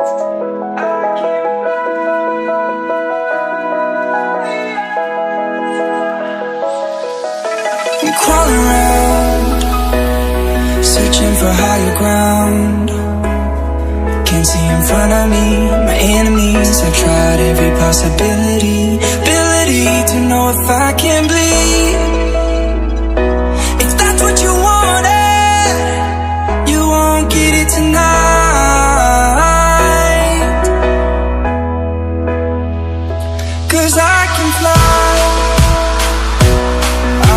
I'm crawling around, searching for higher ground. Can't see in front of me, my enemies. I've tried every possibility, ability to know if I can bleed. If that's what you wanted, you won't get it tonight. 'Cause I can fly,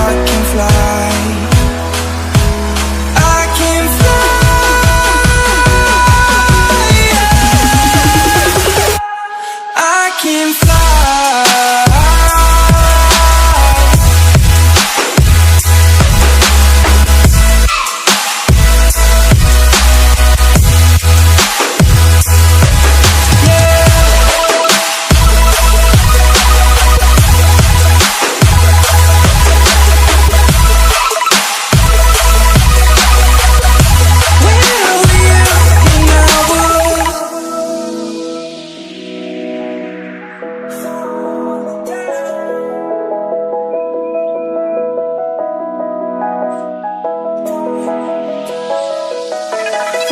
I can fly, I can fly, I can fly.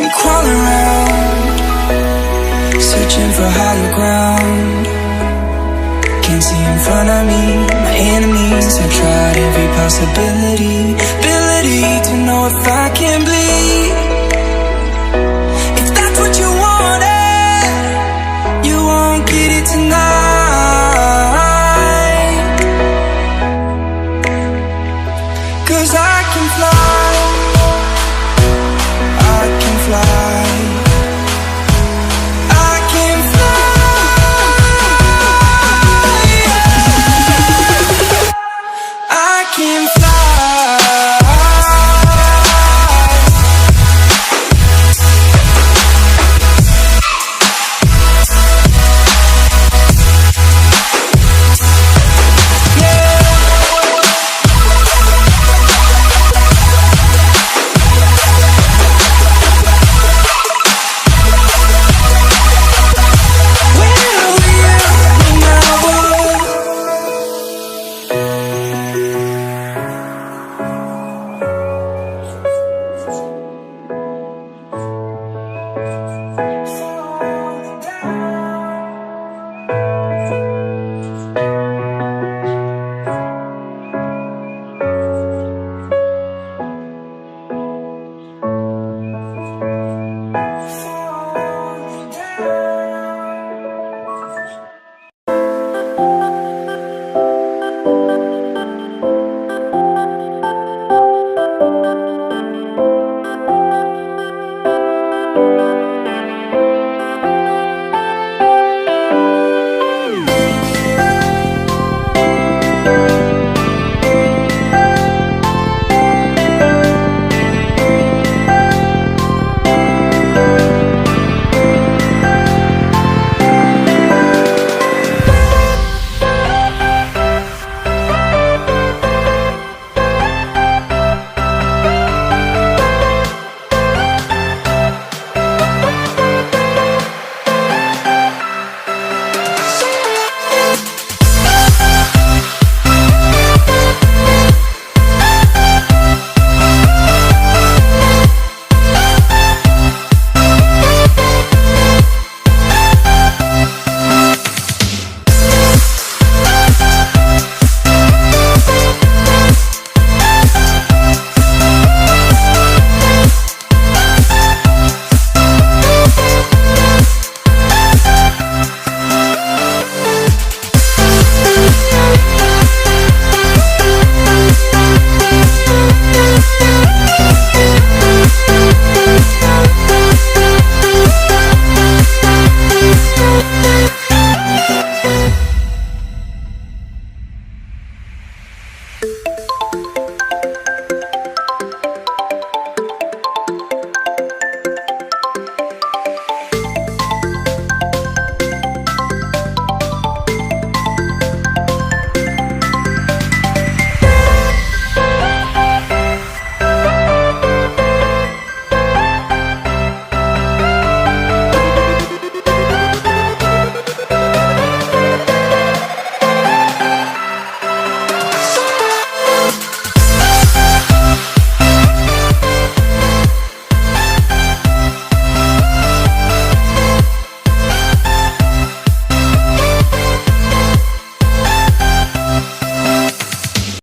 I'm crawling around, searching for higher ground. Can't see in front of me, my enemies. I've tried every possibility, ability to know if I can bleed. If that's what you wanted, you won't get it tonight. 'Cause I can fly, I can fly, I can fly, I can fly.